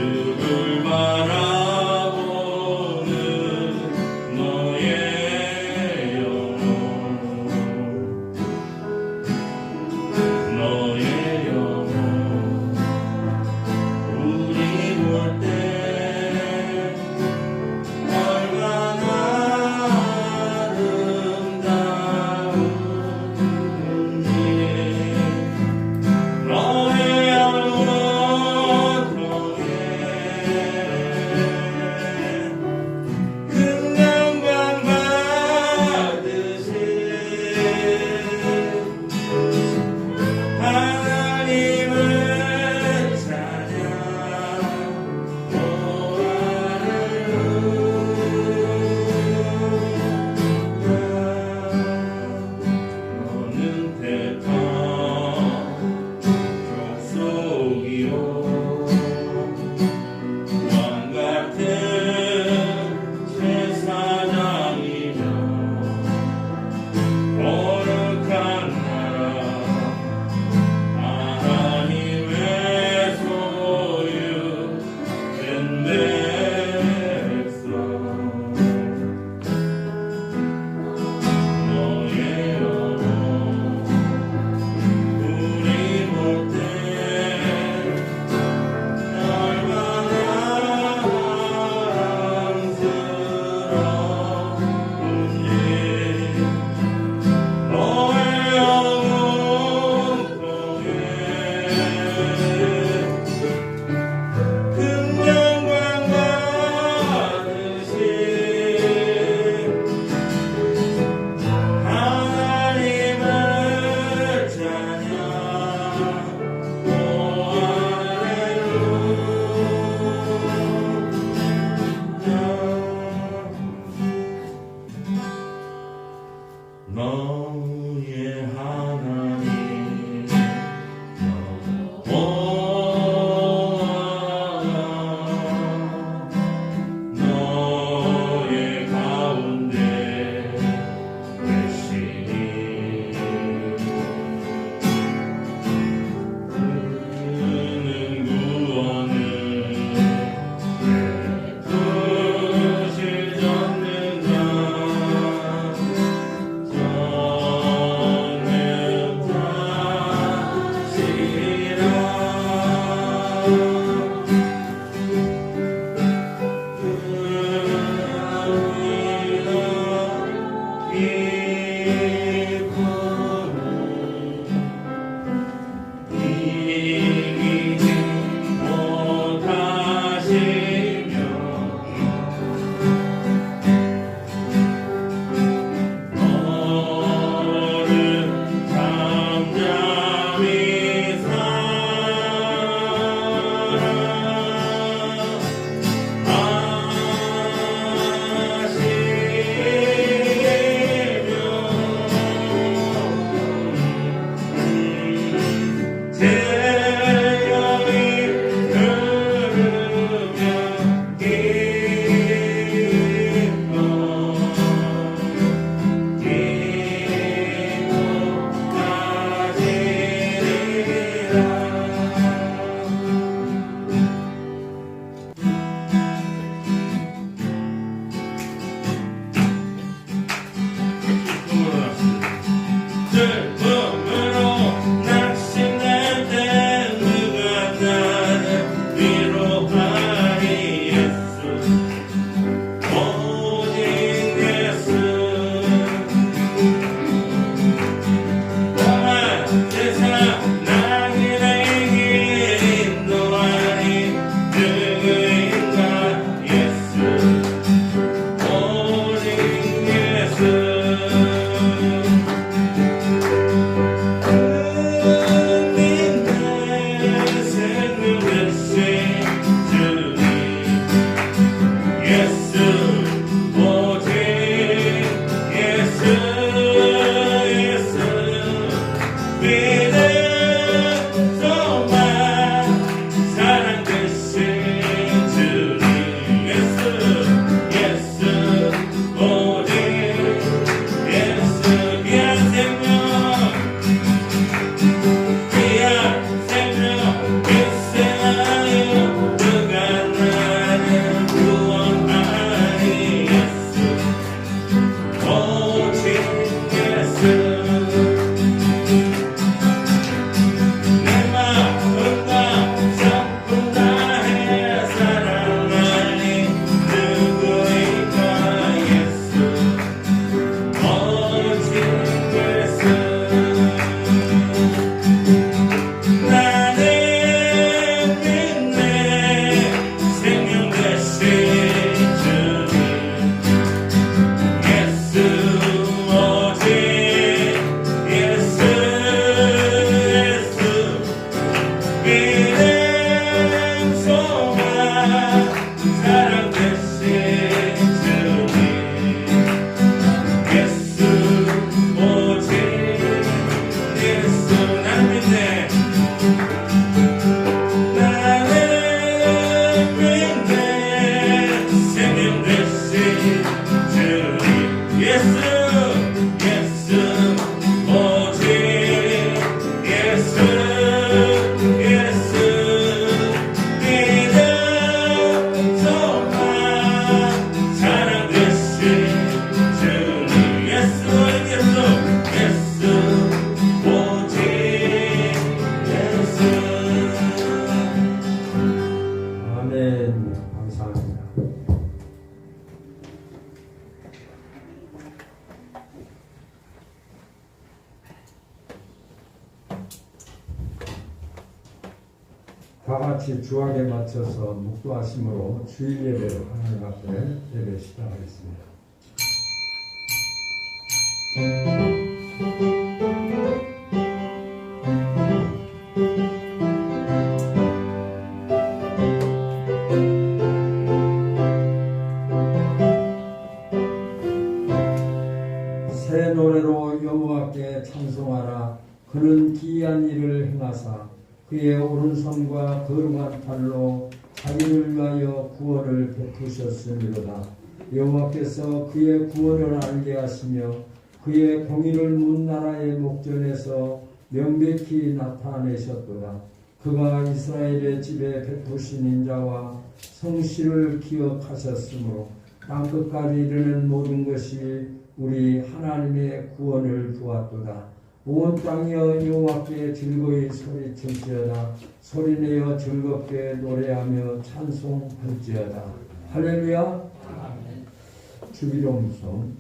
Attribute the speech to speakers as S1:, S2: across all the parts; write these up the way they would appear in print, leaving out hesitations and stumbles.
S1: 주를 바라보는 너의 영혼 너의 영혼 우리 볼 때 얼마나 아름다운지 너의 영혼 너의 큰 영광 받으세 하나님을 찬양
S2: 다 같이 주악에 맞춰서 묵도하심으로 주일 예배로 하나님 앞에 예배 시작하겠습니다. 새 노래로 여호와께 찬송하라. 그는 기이한 일을 행하사 그의 오른손과 거룩한 팔로 자기를 위하여 구원을 베푸셨음이로다. 여호와께서 그의 구원을 알게 하시며 그의 공의를 문 나라의 목전에서 명백히 나타내셨도다. 그가 이스라엘의 집에 베푸신 인자와 성실을 기억하셨으므로 땅끝까지 이르는 모든 것이 우리 하나님의 구원을 두었도다. 온 땅이여 여호와께 즐거이 소리칠지어다. 소리내어 즐겁게 노래하며 찬송할지어다. 할렐루야. 주기도문송.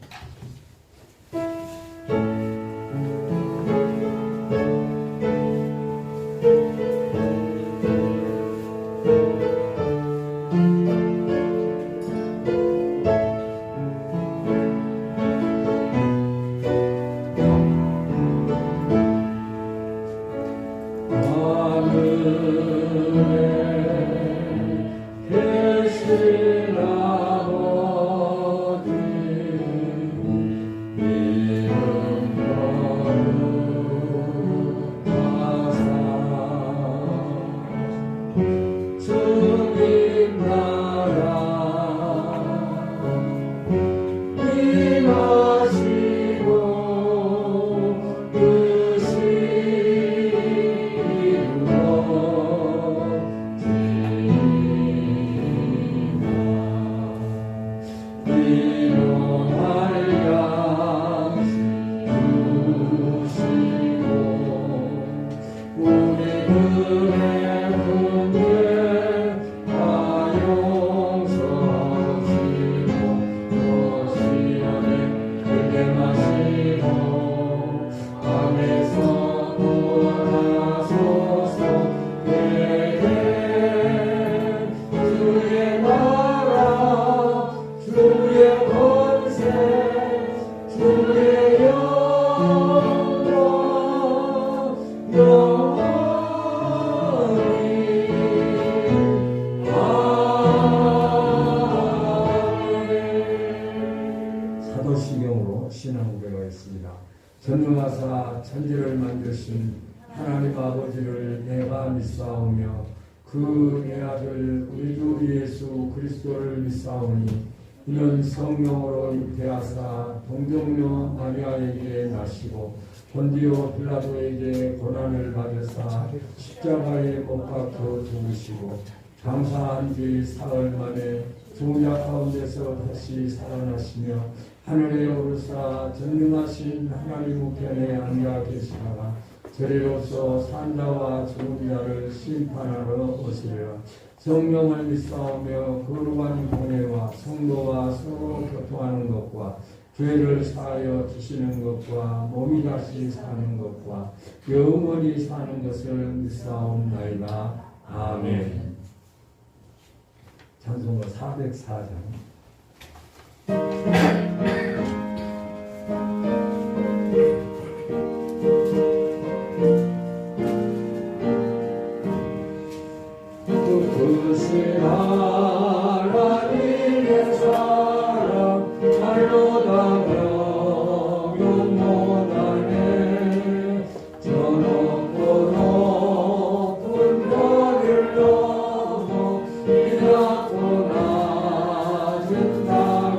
S2: 사도시경으로 신앙고백을 했습니다. 전능하사 천지를 만드신 하나님 아버지를 내가 믿사오며 그 내 아들 우리 주 예수 그리스도를 믿사오니 이는 성령으로 잉태하사 동정녀 마리아에게 나시고 본디오 빌라도에게 고난을 받으사 십자가에 못 박혀 죽으시고 장사한 뒤 사흘 만에 죽은 자 가운데서 다시 살아나시며 하늘에 오르사 전능하신 하나님 우편에 앉아 계시다가 저리로서 산자와 죽은 자를 심판하러 오시리라. 성령을 믿사오며 거룩한 공회와 성도와 서로 교통하는 것과 죄를 사하여 주시는 것과 몸이 다시 사는 것과 영원히 사는 것을 믿사옵나이다. 아멘. 찬송가 404장. 하나님의 사랑 말로 다 명령 못하네. 저 높고 높은 별을 넘어 이 낮고 낮은 땅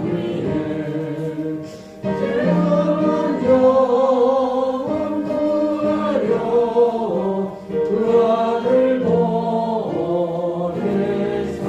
S2: 위에 죄없는 영혼 구하려 그 아들 보내사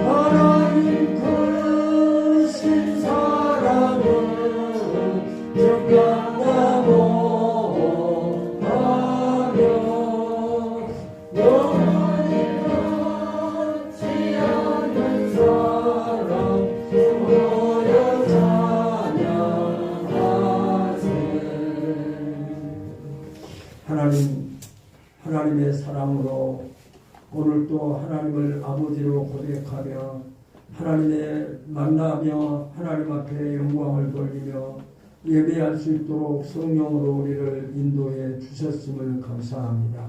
S2: 하나님 크신 사랑은 정당하고 하며 영원히 변치 않는 사랑 모여 찬양하세. 하나님의 사랑으로 오늘 또 하나님을 아버지로 고백하며 하나님의 만나며 하나님 앞에 영광을 돌리며 예배할 수 있도록 성령으로 우리를 인도해 주셨음을 감사합니다.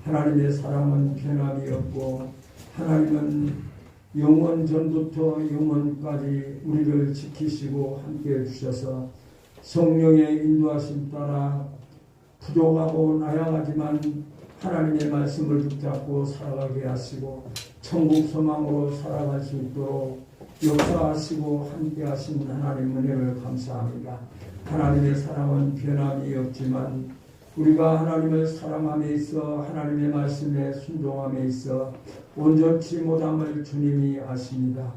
S2: 하나님의 사랑은 변함이 없고 하나님은 영원 전부터 영원까지 우리를 지키시고 함께해 주셔서 성령의 인도하심 따라 부족하고 나약하지만 하나님의 말씀을 붙잡고 살아가게 하시고 천국 소망으로 살아갈 수 있도록 역사하시고 함께하신 하나님 은혜를 감사합니다. 하나님의 사랑은 변함이 없지만 우리가 하나님을 사랑함에 있어 하나님의 말씀에 순종함에 있어 온전치 못함을 주님이 아십니다.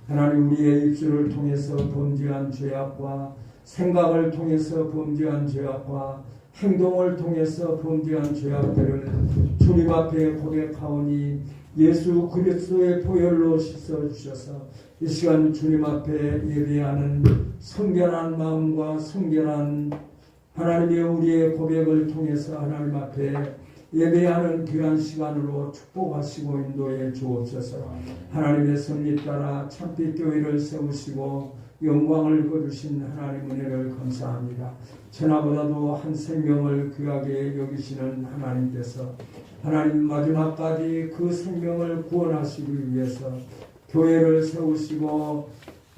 S2: 하나님 우리의 입술을 통해서 범죄한 죄악과 생각을 통해서 범죄한 죄악과 행동을 통해서 범죄한 죄악들을 주님 앞에 고백하오니 예수 그리스도의 보혈로 씻어주셔서 이 시간 주님 앞에 예배하는 성결한 마음과 성결한 하나님의 우리의 고백을 통해서 하나님 앞에 예배하는 귀한 시간으로 축복하시고 인도해 주옵소서. 하나님의 섭리 따라 참빛 교회를 세우시고 영광을 거두신 하나님 은혜를 감사합니다. 천하보다도 한 생명을 귀하게 여기시는 하나님께서 하나님 마지막까지 그 생명을 구원하시기 위해서 교회를 세우시고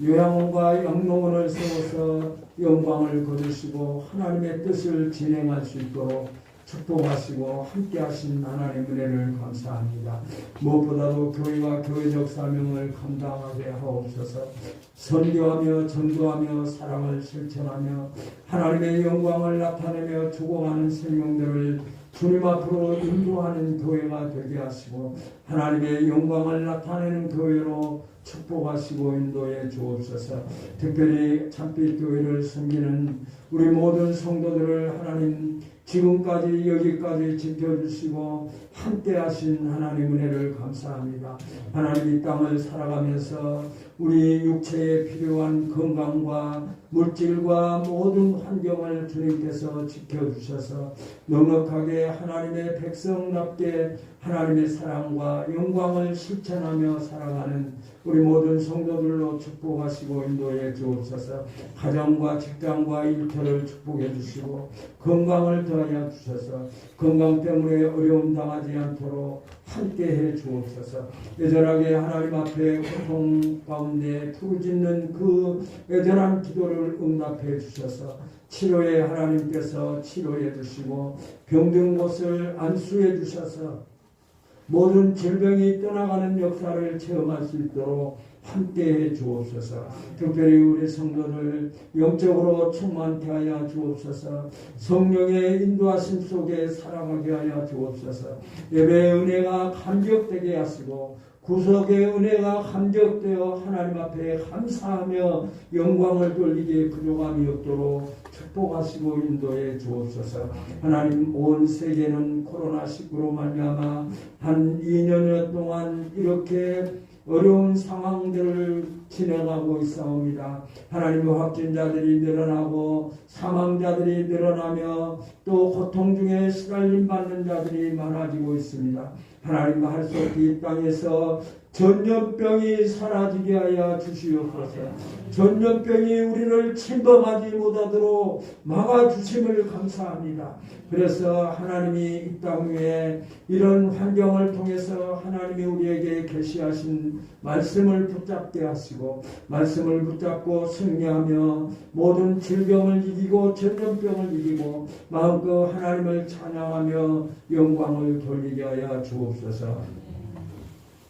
S2: 요양원과 양로원을 세워서 영광을 거두시고 하나님의 뜻을 진행할 수 있도록 축복하시고 함께하신 하나님 은혜를 감사합니다. 무엇보다도 교회와 교회적 사명을 감당하게 하옵소서. 선교하며 전도하며 사랑을 실천하며 하나님의 영광을 나타내며 죽어가는 생명들을 주님 앞으로 인도하는 교회가 되게 하시고 하나님의 영광을 나타내는 교회로 축복하시고 인도해 주옵소서. 특별히 참빛 교회를 섬기는 우리 모든 성도들을 하나님 지금까지 여기까지 지켜주시고 함께하신 하나님 은혜를 감사합니다. 하나님 이 땅을 살아가면서 우리 육체에 필요한 건강과 물질과 모든 환경을 주님께서 지켜주셔서 넉넉하게 하나님의 백성답게 하나님의 사랑과 영광을 실천하며 살아가는 우리 모든 성도들로 축복하시고 인도해 주옵소서. 가정과 직장과 일터를 축복해 주시고 건강을 더하여 주셔서 건강 때문에 어려움 당하지 않도록 함께해 주옵소서. 애절하게 하나님 앞에 고통 가운데 부르짖는 그 애절한 기도를 응답해 주셔서 치료에 하나님께서 치료해 주시고 병든 곳을 안수해 주셔서 모든 질병이 떠나가는 역사를 체험할 수 있도록 함께해 주옵소서. 특별히 우리 성도를 영적으로 충만케 하여 주옵소서. 성령의 인도하심 속에 살아가게 하여 주옵소서. 예배의 은혜가 감격되게 하시고 구속의 은혜가 감격되어 하나님 앞에 감사하며 영광을 돌리기에 부족함이 없도록 축복하시고 인도해 주옵소서. 하나님 온 세계는 코로나19로 말미암아 한 2년여 동안 이렇게 어려운 상황들을 진행하고 있사옵니다. 하나님의 확진자들이 늘어나고 사망자들이 늘어나며 또 고통 중에 시달림 받는 자들이 많아지고 있습니다. 하나님 할 수 없이 이 땅에서 전염병이 사라지게 하여 주시옵소서. 전염병이 우리를 침범하지 못하도록 막아주심을 감사합니다. 그래서 하나님이 이 땅 위에 이런 환경을 통해서 하나님이 우리에게 계시하신 말씀을 붙잡게 하시고 말씀을 붙잡고 승리하며 모든 질병을 이기고 전염병을 이기고 마음껏 하나님을 찬양하며 영광을 돌리게 하여 주옵소서.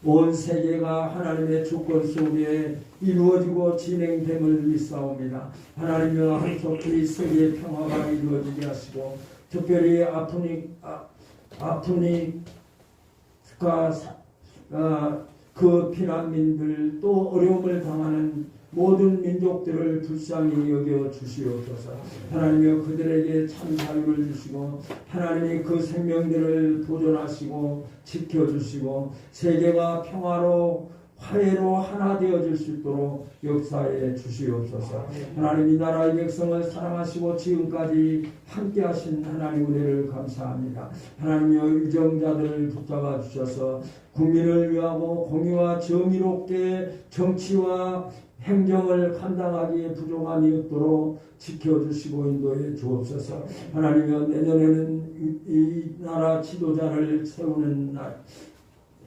S2: 온 세계가 하나님의 주권 속에 이루어지고 진행됨을 믿사옵니다. 하나님의 한속히 세계의 평화가 이루어지게 하시고 특별히 아프리카 그 피난민들 또 어려움을 당하는 모든 민족들을 불쌍히 여겨 주시옵소서. 하나님이여 그들에게 참 자유를 주시고 하나님이 그 생명들을 보존하시고 지켜주시고 세계가 평화로 화해로 하나 되어질 수 있도록 역사해 주시옵소서. 하나님 이 나라의 백성을 사랑하시고 지금까지 함께하신 하나님 은혜를 감사합니다. 하나님이여 유정자들을 붙잡아 주셔서 국민을 위하고 공의와 정의롭게 정치와 행정을 감당하기에 부족함이 없도록 지켜주시고 인도해 주옵소서. 하나님이여 내년에는 이 나라 지도자를 세우는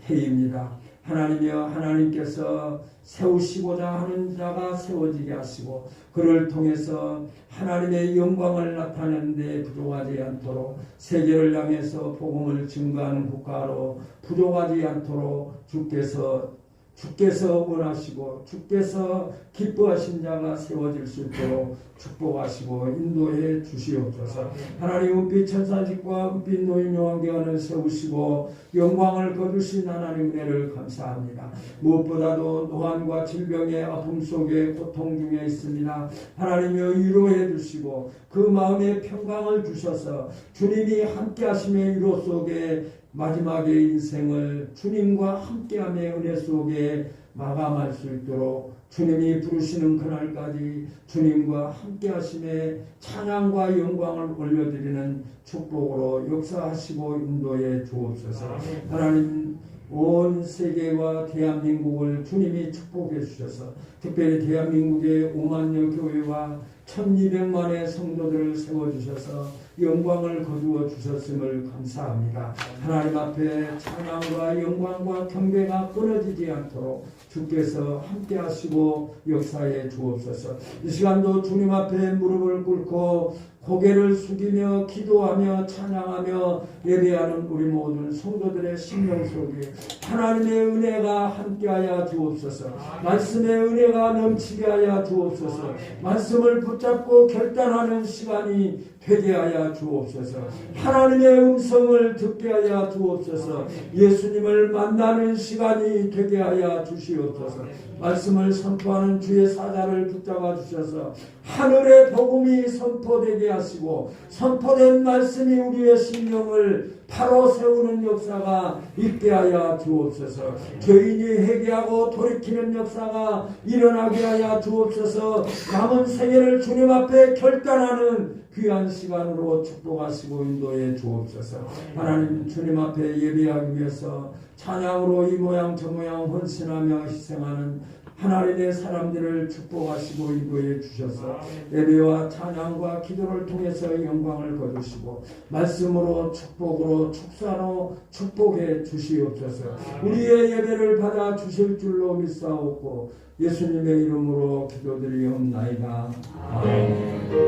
S2: 해입니다. 하나님이여 하나님께서 세우시고자 하는 자가 세워지게 하시고 그를 통해서 하나님의 영광을 나타내는 데 부족하지 않도록 세계를 향해서 복음을 증거하는 국가로 부족하지 않도록 주께서 원하시고 주께서 기뻐하신 자가 세워질 수 있도록 축복하시고 인도해 주시옵소서. 하나님 은빛 천사직과 은빛 노인 요한계관을 세우시고 영광을 거두신 하나님 은혜를 감사합니다. 무엇보다도 노환과 질병의 아픔 속에 고통 중에 있습니다. 하나님이여 위로해 주시고 그 마음에 평강을 주셔서 주님이 함께 하심의 위로 속에 마지막의 인생을 주님과 함께함의 은혜 속에 마감할 수 있도록 주님이 부르시는 그날까지 주님과 함께하심에 찬양과 영광을 올려드리는 축복으로 역사하시고 인도해 주옵소서. 하나님 온 세계와 대한민국을 주님이 축복해 주셔서 특별히 대한민국의 5만여 교회와 1200만의 성도들을 세워주셔서 영광을 거두어 주셨음을 감사합니다. 하나님 앞에 찬양과 영광과 경배가 끊어지지 않도록 주께서 함께 하시고 역사해 주옵소서. 이 시간도 주님 앞에 무릎을 꿇고 고개를 숙이며 기도하며 찬양하며 예배하는 우리 모든 성도들의 심령 속에 하나님의 은혜가 함께하여 주옵소서. 말씀의 은혜가 넘치게 하여 주옵소서. 말씀을 붙잡고 결단하는 시간이 되게 하여 주옵소서. 하나님의 음성을 듣게 하여 주옵소서. 예수님을 만나는 시간이 되게 하여 주시옵소서. 말씀을 선포하는 주의 사자를 붙잡아 주셔서 하늘의 복음이 선포되게 하시고 선포된 말씀이 우리의 심령을 바로 세우는 역사가 있게 하여 주옵소서. 죄인이 회개하고 돌이키는 역사가 일어나게 하여 주옵소서. 남은 생애를 주님 앞에 결단하는 귀한 시간으로 축복하시고 인도해 주옵소서. 하나님 주님 앞에 예배하기 위해서 찬양으로 이 모양 저 모양 헌신하며 희생하는 하나님의 사람들을 축복하시고 인도해 주셔서 예배와 찬양과 기도를 통해서 영광을 거두시고 말씀으로 축복으로 축사로 축복해 주시옵소서. 우리의 예배를 받아 주실 줄로 믿사옵고 예수님의 이름으로 기도드리옵나이다. 아멘.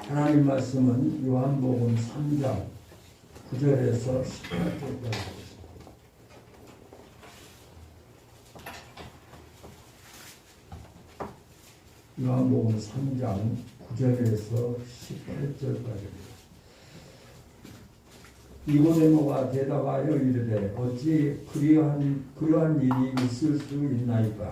S2: 하나님 말씀은 요한복음 3장 9절에서 18절까지 요한복음 3장 9절에서 18절까지입니다. 니고데모가 대답하여 이르되 어찌 그러한 일이 있을 수 있나이까?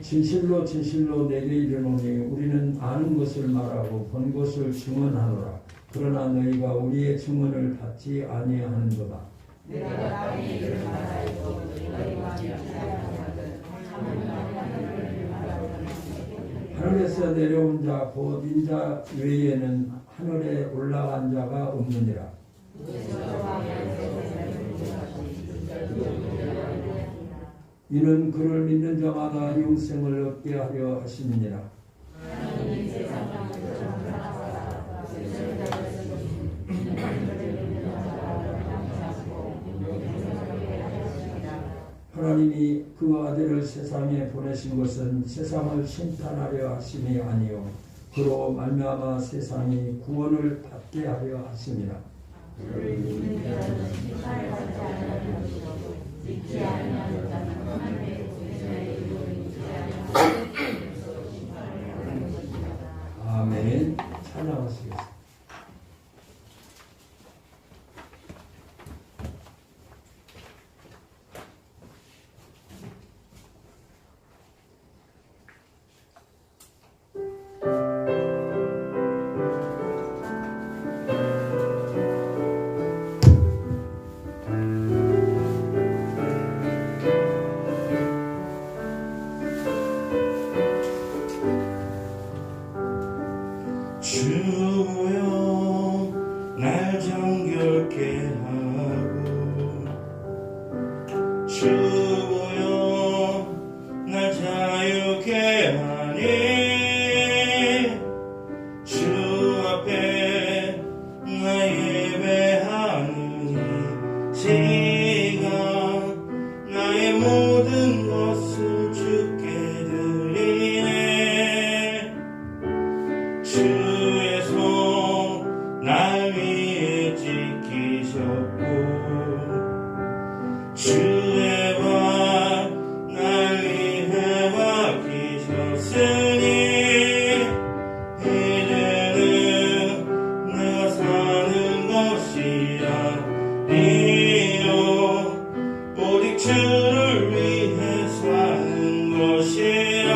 S2: 진실로 진실로 내게 이르노니 우리는 아는 것을 말하고 본 것을 증언하노라. 그러나 너희가 우리의 증언을 받지 아니하는도다. 하늘에서 내려온 자 곧 인자 외에는 하늘에 올라간 자가 없느니라. 이는 그를 믿는 자마다 영생을 얻게 하려 하심이니라. 하나님이 그 아들을 세상에 보내신 것은 세상을 심판하려 하심이 아니요 그로 말미암아 세상이 구원을 받게 하려 하심이라. 찬양하시겠습니다.
S1: 주여 날 정결케 하고 주여 날 자유케 하니 주 앞에 나 예배하는 이 시간 나의 모든 것을 주께 드리네 주의 손 날 위에 지키셨고 주의 발 날 위해 밝히셨으니 이제는 내가 사는 것이 아니요 오직 주를 위해 사는 것이라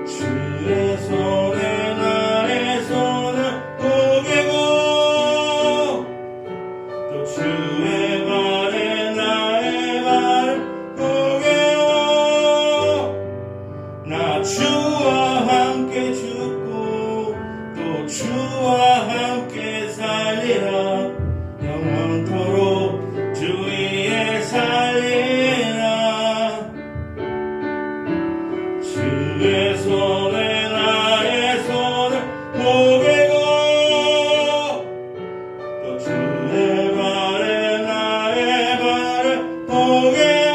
S1: 주의 손에 나의 손을 포개고 또 주의 발에 나의 발을 포개어 나 주와 함께 죽고 또 주와 함께 살리라 영원토록 주 위에 살리라 주의 손에 나의 손을 포개고 또 주의 발에 나의 발을 포개어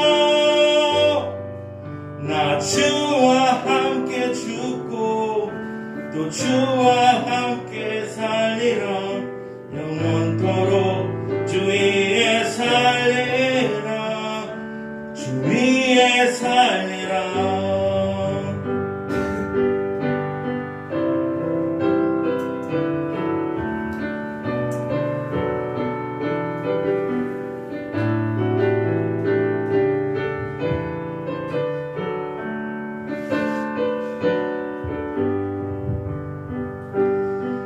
S1: 나 주와 함께 죽고 또 주와 함께 살리라 영원토록 주 위에 살리라 주 위에 살리라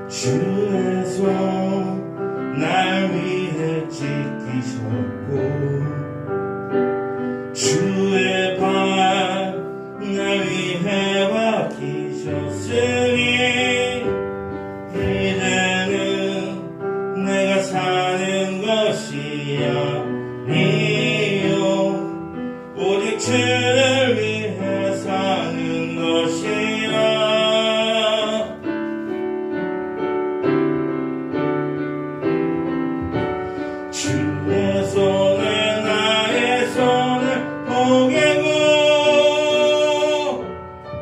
S1: 주의 손 날 위해 지키셨고 주의 발 날 위해 밝히셨으니 이제는 내가 사는 것이 아니요 오직 주를 위해 사는 것이라 주의 손에 나의 손을 포개고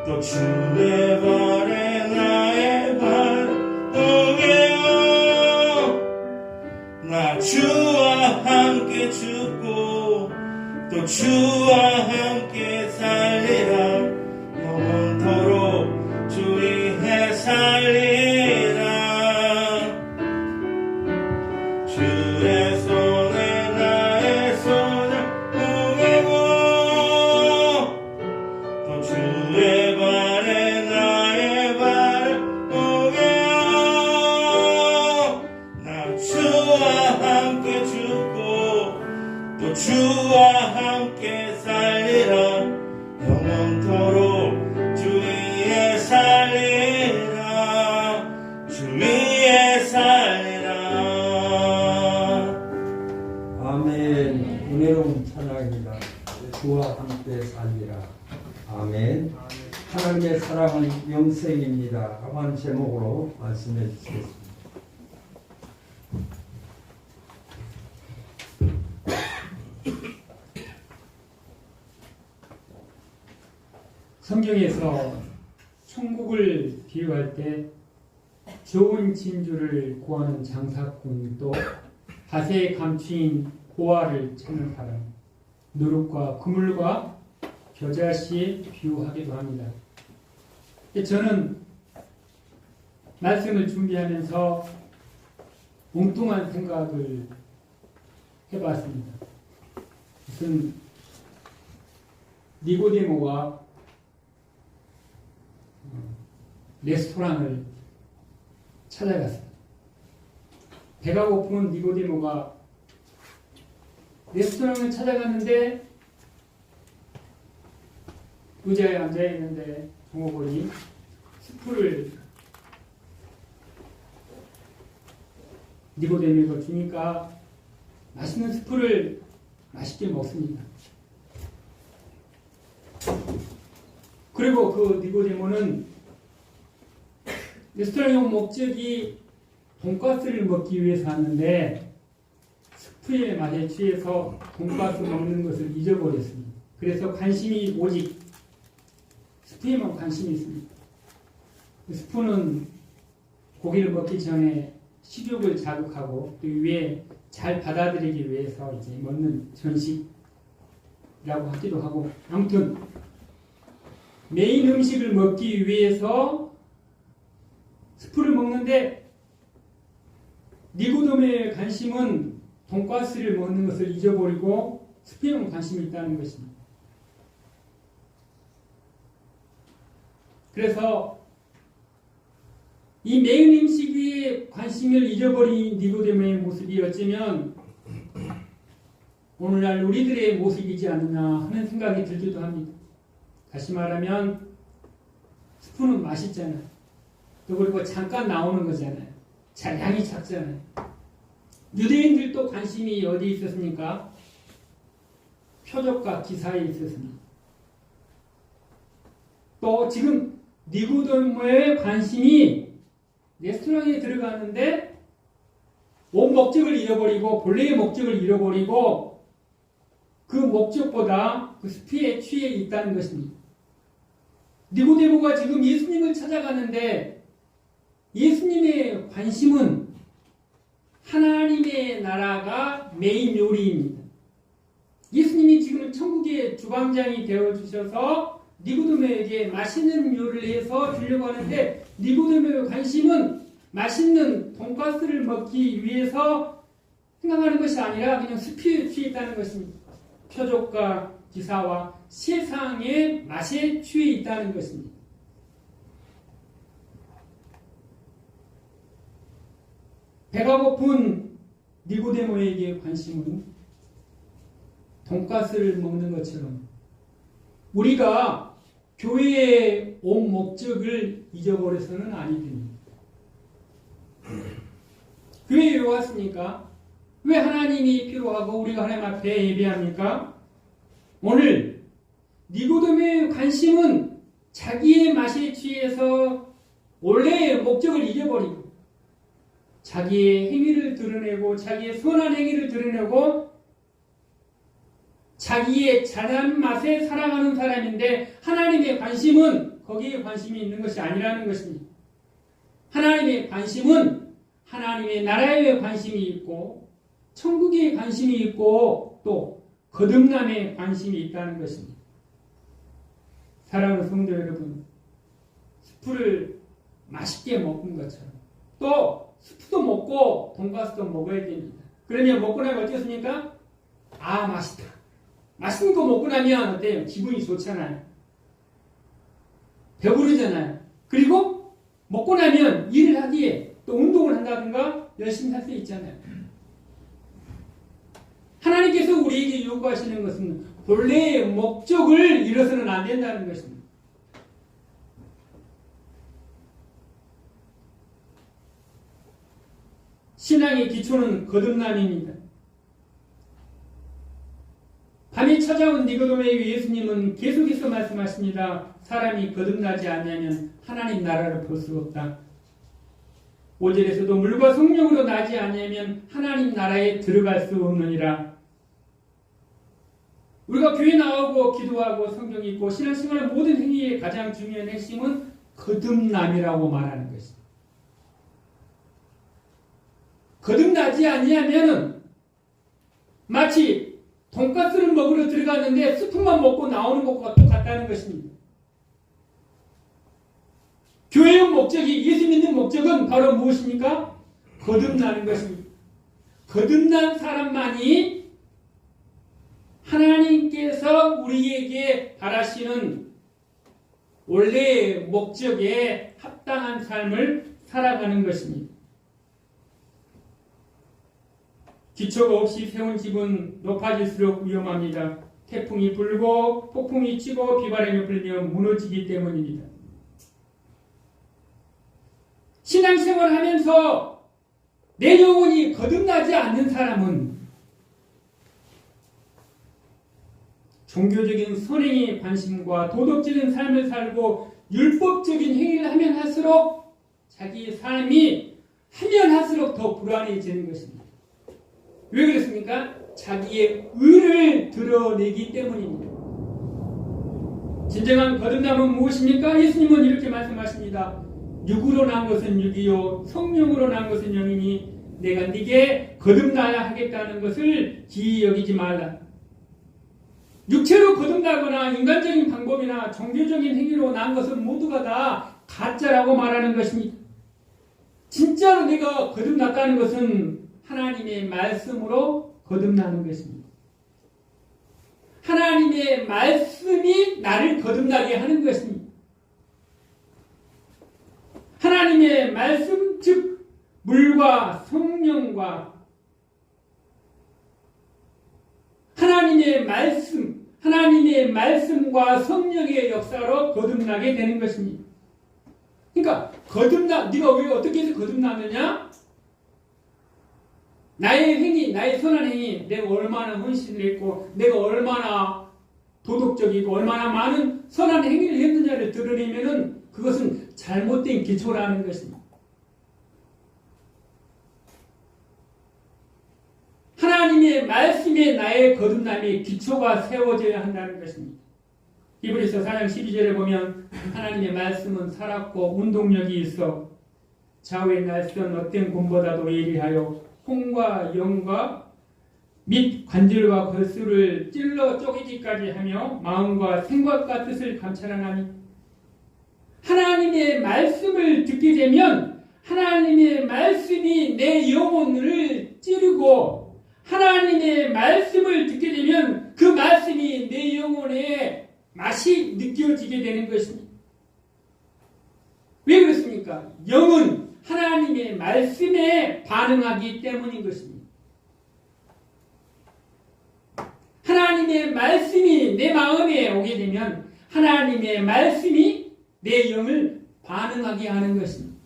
S1: 또 주의 발에 나의 발을 포개어 나 주와 함께 죽고 또 주와 함께 살리라 영원토록 주 위에 살리라 주의 손에 나의 손을 포개고 또 주의 발에 나의 발을 포개어 나 주와 함께 죽고 또 주와 함께 살리라 영원토록 주 위에 살리라 주 위에 살리라
S2: 아멘. 은혜로운 찬양입니다. 주와 함께 살리라. 아멘. 하나님의 사랑은 영생입니다. 라고 제목으로 말씀해 주시겠습니다.
S3: 성경에서 천국을 비유할 때 좋은 진주를 구하는 장사꾼 또 밭에 감추인 보화를 찾는 사람 누룩과 그물과 겨자씨에 비유하기도 합니다. 저는 말씀을 준비하면서 엉뚱한 생각을 해봤습니다. 무슨 니고데모가 레스토랑을 찾아갔습니다. 배가 고픈 니고데모가 레스토랑을 찾아갔는데 의자에 앉아있는데 종업원이 스프를 니고데모가 주니까 맛있는 스프를 맛있게 먹습니다. 그리고 그 니고데모는 레스토랑에 온 목적이 돈가스를 먹기 위해서 왔는데 스프의 맛에 취해서 돈가스 먹는 것을 잊어버렸습니다. 그래서 관심이 오직 스프에만 관심이 있습니다. 스프는 고기를 먹기 전에 식욕을 자극하고 또 위에 잘 받아들이기 위해서 이제 먹는 전식이라고 하기도 하고, 아무튼 메인 음식을 먹기 위해서 스프를 먹는데 니고데모의 관심은 돈가스를 먹는 것을 잊어버리고 스프에만 관심이 있다는 것입니다. 그래서 이 메인 음식에 관심을 잊어버린 니고데모의 모습이 어쩌면 오늘날 우리들의 모습이지 않느냐 하는 생각이 들기도 합니다. 다시 말하면 스프는 맛있잖아요. 또 그리고 잠깐 나오는 거잖아요. 양이 작잖아요. 유대인들도 관심이 어디 있었습니까? 표적과 기사에 있었습니다. 또 지금 니고데모의 관심이 레스토랑에 들어가는데 온 목적을 잃어버리고 본래의 목적을 잃어버리고 그 목적보다 그 스프에 취해 있다는 것입니다. 니고데모가 지금 예수님을 찾아가는데 예수님의 관심은 하나님의 나라가 메인 요리입니다. 예수님이 지금 천국의 주방장이 되어주셔서 니고데모에게 맛있는 요리를 해서 주려고 하는데 니고데모의 관심은 맛있는 돈가스를 먹기 위해서 생각하는 것이 아니라 그냥 스프에 취해 있다는 것입니다. 표적과 기사와 세상의 맛에 취해 있다는 것입니다. 배가 고픈 니고데모에게 관심은 돈가스를 먹는 것처럼 우리가 교회에 온 목적을 잊어버려서는 아니 됩니다. 교회에 왜 왔습니까? 왜 하나님이 필요하고 우리가 하나님 앞에 예배합니까? 오늘 니고데모의 관심은 자기의 맛에 취해서 원래의 목적을 잊어버리고 자기의 행위를 드러내고 자기의 선한 행위를 드러내고 자기의 잘난 맛에 살아가는 사람인데 하나님의 관심은 거기에 관심이 있는 것이 아니라는 것입니다. 하나님의 관심은 하나님의 나라에 관심이 있고 천국에 관심이 있고 또 거듭남에 관심이 있다는 것입니다. 사랑하는 성도 여러분, 스프를 맛있게 먹는 것처럼 또 스프도 먹고 돈가스도 먹어야 됩니다. 그러면 먹고 나면 어떻습니까? 아, 맛있다. 맛있는 거 먹고 나면 어때요? 기분이 좋잖아요. 배부르잖아요. 그리고 먹고 나면 일을 하기에 또 운동을 한다든가 열심히 할 수 있잖아요. 하나님께서 우리에게 요구하시는 것은 본래의 목적을 잃어서는 안 된다는 것입니다. 신앙의 기초는 거듭남입니다. 밤이 찾아온 니고데모에게 예수님은 계속해서 말씀하십니다. 사람이 거듭나지 않으면 하나님 나라를 볼 수 없다. 5절에서도 물과 성령으로 나지 않으면 하나님 나라에 들어갈 수 없느니라. 우리가 교회 나오고 기도하고 성경 읽고 신앙생활 모든 행위의 가장 중요한 핵심은 거듭남이라고 말하는 것입니다. 거듭나지 아니하면 마치 돈가스를 먹으러 들어갔는데 스프만 먹고 나오는 것과 똑같다는 것입니다. 교회의 목적이, 예수 믿는 목적은 바로 무엇입니까? 거듭나는 것입니다. 거듭난 사람만이 하나님께서 우리에게 바라시는 원래의 목적에 합당한 삶을 살아가는 것입니다. 기초가 없이 세운 집은 높아질수록 위험합니다. 태풍이 불고 폭풍이 치고 비바람이 불면 무너지기 때문입니다. 신앙생활을 하면서 내 영혼이 거듭나지 않는 사람은 종교적인 선행에 관심과 도덕적인 삶을 살고 율법적인 행위를 하면 할수록 자기의 삶이 하면 할수록 더 불안해지는 것입니다. 왜 그렇습니까? 자기의 의를 드러내기 때문입니다. 진정한 거듭남은 무엇입니까? 예수님은 이렇게 말씀하십니다. 육으로 난 것은 육이요 성령으로 난 것은 영이니 내가 네게 거듭나야 하겠다는 것을 기이 여기지 말라. 육체로 거듭나거나 인간적인 방법이나 종교적인 행위로 난 것은 모두가 다 가짜라고 말하는 것입니다. 진짜로 내가 거듭났다는 것은 하나님의 말씀으로 거듭나는 것입니다. 하나님의 말씀이 나를 거듭나게 하는 것입니다. 하나님의 말씀, 즉 물과 성령과 하나님의 말씀과 성령의 역사로 거듭나게 되는 것입니다. 그러니까 네가 왜 어떻게 해서 거듭났느냐? 나의 행위, 나의 선한 행위, 내가 얼마나 헌신을 했고, 내가 얼마나 도덕적이고, 얼마나 많은 선한 행위를 했느냐를 드러내면은 그것은 잘못된 기초라는 것입니다. 하나님의 말씀에 나의 거듭남이 기초가 세워져야 한다는 것입니다. 히브리서 4장 12절에 보면 하나님의 말씀은 살았고 운동력이 있어 좌우에 날선 어떤 곰보다도 예리하여 홍과 영과 및 관절과 골수를 찔러 쪼개기까지 하며 마음과 생각과 뜻을 감찰하나니 하나님의 말씀을 듣게 되면 하나님의 말씀이 내 영혼을 찌르고 하나님의 말씀을 듣게 되면 그 말씀이 내 영혼에 맛이 느껴지게 되는 것입니다. 왜 그렇습니까? 영은 하나님의 말씀에 반응하기 때문인 것입니다. 하나님의 말씀이 내 마음에 오게 되면 하나님의 말씀이 내 영을 반응하게 하는 것입니다.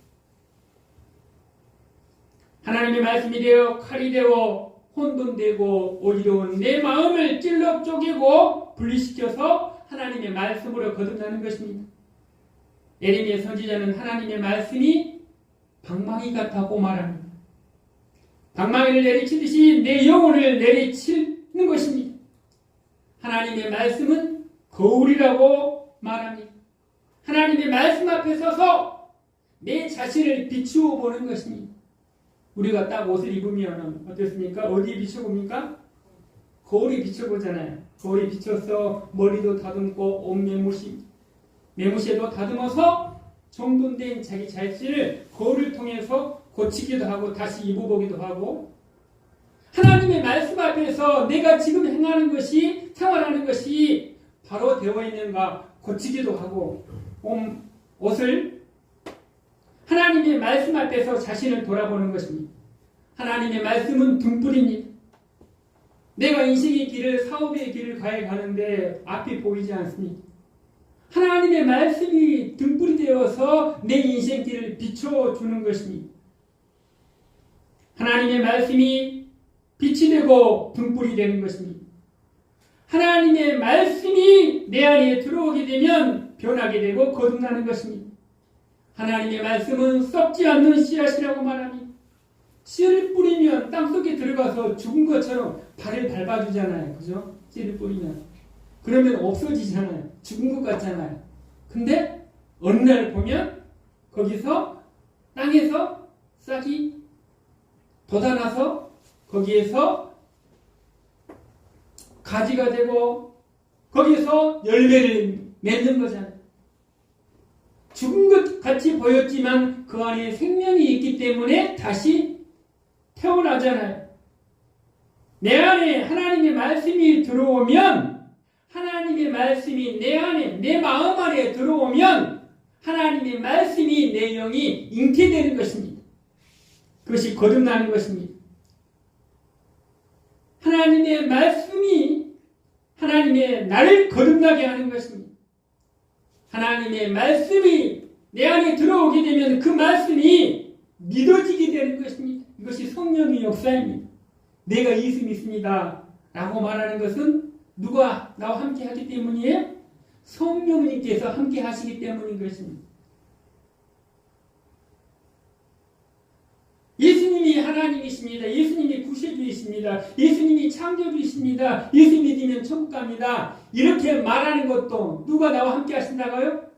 S3: 하나님의 말씀이 되어 칼이 되어 혼돈되고 어지러운 내 마음을 찔러 쪼개고 분리시켜서 하나님의 말씀으로 거듭나는 것입니다. 예레미야 선지자는 하나님의 말씀이 방망이 같다고 말합니다. 방망이를 내리치듯이 내 영혼을 내리치는 것입니다. 하나님의 말씀은 거울이라고 말합니다. 하나님의 말씀 앞에 서서 내 자신을 비추어 보는 것입니다. 우리가 딱 옷을 입으면 어떻습니까? 어디에 비춰봅니까? 거울에 비춰보잖아요. 거울에 비춰서 머리도 다듬고 옷 매무새도 다듬어서 정돈된 자기 자신을 거울을 통해서 고치기도 하고 다시 입어보기도 하고 하나님의 말씀 앞에서 내가 지금 행하는 것이 생활하는 것이 바로 되어 있는가 고치기도 하고 옷을 하나님의 말씀 앞에서 자신을 돌아보는 것입니다. 하나님의 말씀은 등불입니다. 내가 인생의 길을 사업의 길을 가는데 앞이 보이지 않습니다. 하나님의 말씀이 등불이 되어서 내 인생길을 비춰주는 것입니다. 하나님의 말씀이 빛이 되고 등불이 되는 것입니다. 하나님의 말씀이 내 안에 들어오게 되면 변하게 되고 거듭나는 것입니다. 하나님의 말씀은 썩지 않는 씨앗이라고 말합니다. 씨를 뿌리면 땅속에 들어가서 죽은 것처럼 발을 밟아주잖아요. 그죠? 씨를 뿌리면. 그러면 없어지잖아요. 죽은 것 같잖아요. 근데 어느 날 보면 거기서 땅에서 싹이 돋아나서 거기에서 가지가 되고 거기서 열매를 맺는 거잖아요. 죽은 것 같이 보였지만 그 안에 생명이 있기 때문에 다시 태어나잖아요. 내 안에 하나님의 말씀이 들어오면, 하나님의 말씀이 내 안에, 내 마음 안에 들어오면 하나님의 말씀이 내 영이 잉태되는 것입니다. 그것이 거듭나는 것입니다. 하나님의 말씀이 하나님의 나를 거듭나게 하는 것입니다. 하나님의 말씀이 내 안에 들어오게 되면 그 말씀이 믿어지게 되는 것입니다. 이것이 성령의 역사입니다. 내가 예수 믿습니다 라고 말하는 것은 누가 나와 함께 하기 때문이에요? 성령님께서 함께 하시기 때문인 것입니다. 예수님이 하나님이십니다. 예수님이 구세주이십니다. 예수님이 창조주이십니다. 예수 믿으면 천국 갑니다. 이렇게 말하는 것도 누가 나와 함께 하신다고요?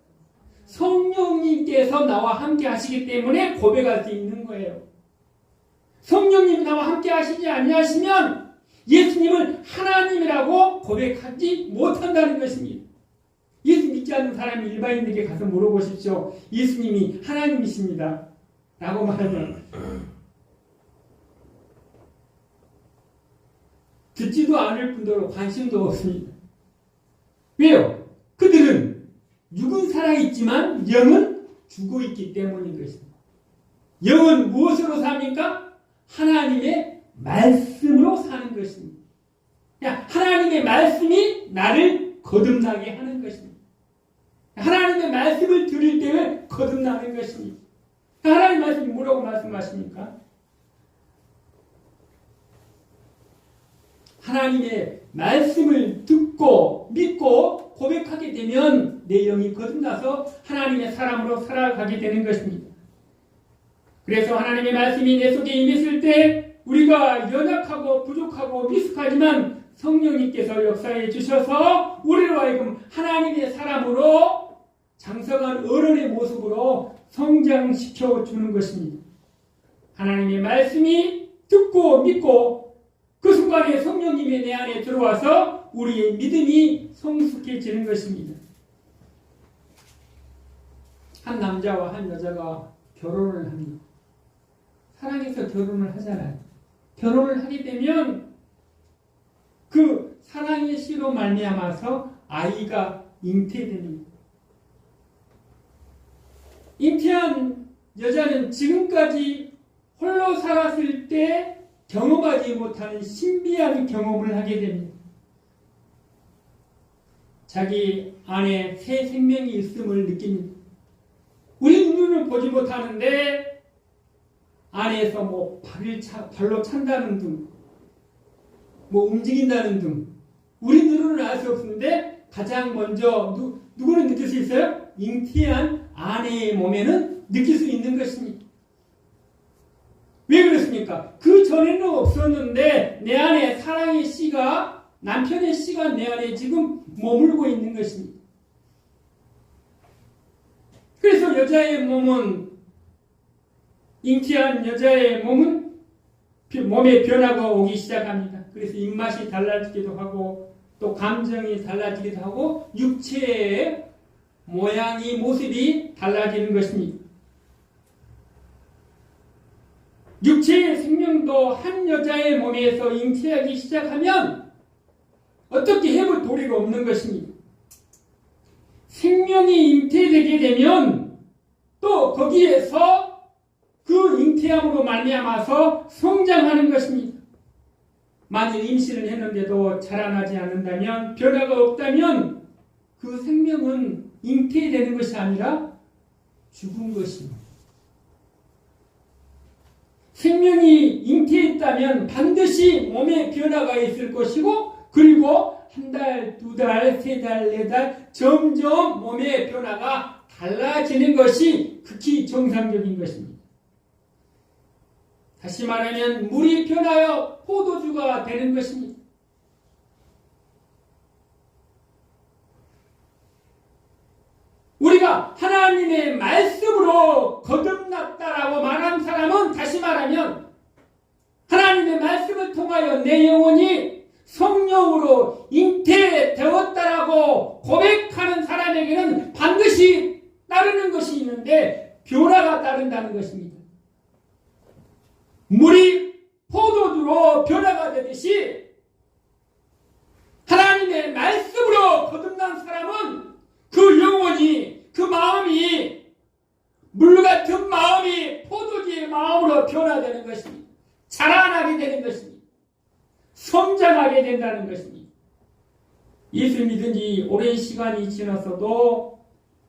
S3: 성령님께서 나와 함께 하시기 때문에 고백할 수 있는 거예요. 성령님이 나와 함께 하시지 아니하시면 예수님을 하나님이라고 고백하지 못한다는 것입니다. 예수 믿지 않는 사람이 일반인에게 가서 물어보십시오. 예수님이 하나님이십니다 라고 말하면 듣지도 않을 뿐더러 관심도 없습니다. 왜요? 그들은 육은 살아있지만 영은 죽어있기 때문인 것입니다. 영은 무엇으로 삽니까? 하나님의 말씀으로 사는 것입니다. 하나님의 말씀이 나를 거듭나게 하는 것입니다. 하나님의 말씀을 들을 때에 거듭나는 것입니다. 하나님의 말씀이 뭐라고 말씀하십니까? 하나님의 말씀을 듣고 믿고 고백하게 되면 내 영이 거듭나서 하나님의 사람으로 살아가게 되는 것입니다. 그래서 하나님의 말씀이 내 속에 임했을 때 우리가 연약하고 부족하고 미숙하지만 성령님께서 역사해 주셔서 우리로 하여금 하나님의 사람으로 장성한 어른의 모습으로 성장시켜 주는 것입니다. 하나님의 말씀이 듣고 믿고 그 순간에 성령님이 내 안에 들어와서 우리의 믿음이 성숙해지는 것입니다. 한 남자와 한 여자가 결혼을 합니다. 사랑해서 결혼을 하잖아요. 결혼을 하게 되면 그 사랑의 씨로 말미암아서 아이가 잉태됩니다. 잉태한 여자는 지금까지 홀로 살았을 때 경험하지 못하는 신비한 경험을 하게 됩니다. 자기 안에 새 생명이 있음을 느낍니다. 우리 눈으로는 보지 못하는데 안에서 발로 찬다는 등, 움직인다는 등, 우리 눈으로는 알 수 없는데 가장 먼저 누구는 느낄 수 있어요? 잉태한 아내의 몸에는 느낄 수 있는 것입니다. 왜 그렇습니까? 그 전에는 없었는데 내 안에 사랑의 씨가, 남편의 씨가 내 안에 지금 머물고 있는 것입니다. 그래서 여자의 몸은, 잉태한 여자의 몸은 몸에 변화가 오기 시작합니다. 그래서 입맛이 달라지기도 하고 또 감정이 달라지기도 하고 육체의 모양이, 모습이 달라지는 것입니다. 육체의 생명도 한 여자의 몸에서 잉태하기 시작하면 어떻게 해볼 도리가 없는 것입니다. 생명이 잉태되게 되면 또 거기에서 그 잉태함으로 말미암아서 성장하는 것입니다. 만일 임신을 했는데도 자라나지 않는다면, 변화가 없다면 그 생명은 잉태되는 것이 아니라 죽은 것입니다. 생명이 잉태했다면 반드시 몸에 변화가 있을 것이고, 그리고 한 달, 두 달, 세 달, 네 달 점점 몸의 변화가 달라지는 것이 극히 정상적인 것입니다. 다시 말하면 물이 변하여 포도주가 되는 것입니다. 우리가 하나님의 말씀으로 거듭났다라고 말한 사람은, 다시 말하면 하나님의 말씀을 통하여 내 영혼이 성령으로 잉태되었다라고 고백하는 사람에게는 반드시 따르는 것이 있는데 변화가 따른다는 것입니다. 물이 포도주로 변화가 되듯이 하나님의 말씀으로 거듭난 사람은 그 영혼이, 그 마음이 물같은 마음이 포도주의 마음으로 변화되는 것입니다. 자라나게 되는 것입니다. 성장하게 된다는 것입니다. 예수 믿은 지 오랜 시간이 지나서도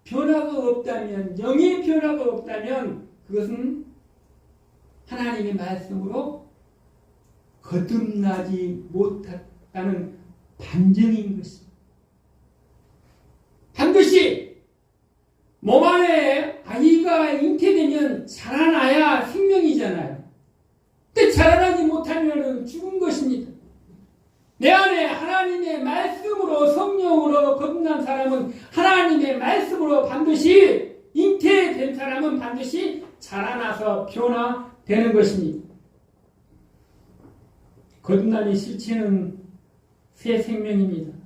S3: 변화가 없다면, 영의 변화가 없다면 그것은 하나님의 말씀으로 거듭나지 못했다는 반증인 것입니다. 반드시 몸 안에 아이가 잉태되면 자라나야 생명이잖아요. 근데 자라나지 못하면 죽은 것입니다. 내 안에 하나님의 말씀으로 성령으로 거듭난 사람은 하나님의 말씀으로 반드시 잉태된 사람은 반드시 자라나서 변화되는 것입니다. 거듭남의 실체는 새 생명입니다.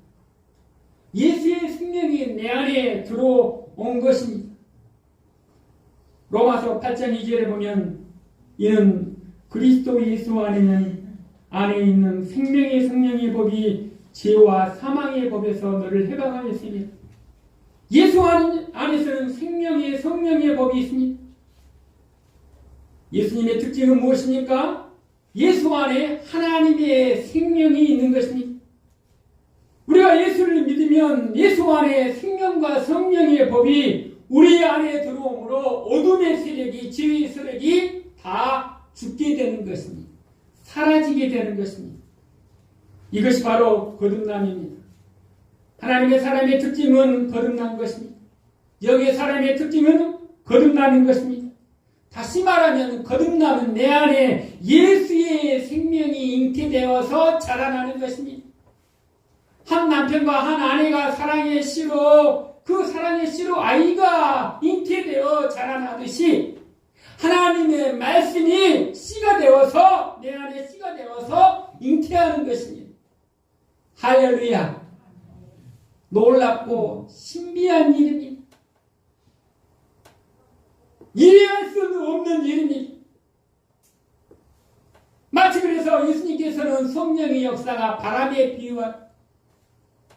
S3: 예수의 생명이 내 안에 들어온 것입니다. 로마서 8장 2절에 보면 이는 그리스도 예수 안에 있는 생명의 성령의 법이 죄와 사망의 법에서 너를 해방하였으니 예수 안에서는 생명의 성령의 법이 있습니다. 예수님의 특징은 무엇입니까? 예수 안에 하나님의 생명이 있는 것입니다. 우리가 예수를 믿으면 예수 안에 생명과 성령의 법이 우리 안에 들어오므로 어둠의 세력이, 죄의 세력이 다 죽게 되는 것입니다. 사라지게 되는 것입니다. 이것이 바로 거듭남입니다. 하나님의 사람의 특징은 거듭난 것입니다. 영의 사람의 특징은 거듭나는 것입니다. 다시 말하면 거듭남은 내 안에 예수의 생명이 잉태되어서 자라나는 것입니다. 한 남편과 한 아내가 사랑의 씨로 그 사랑의 씨로 아이가 잉태되어 자라나듯이 하나님의 말씀이 씨가 되어서 내 안에 씨가 되어서 잉태하는 것입니다. 할렐루야. 놀랍고 신비한 일입니다. 이해할 수 없는 일입니다. 마치 그래서 예수님께서는 성령의 역사가 바람에 비유한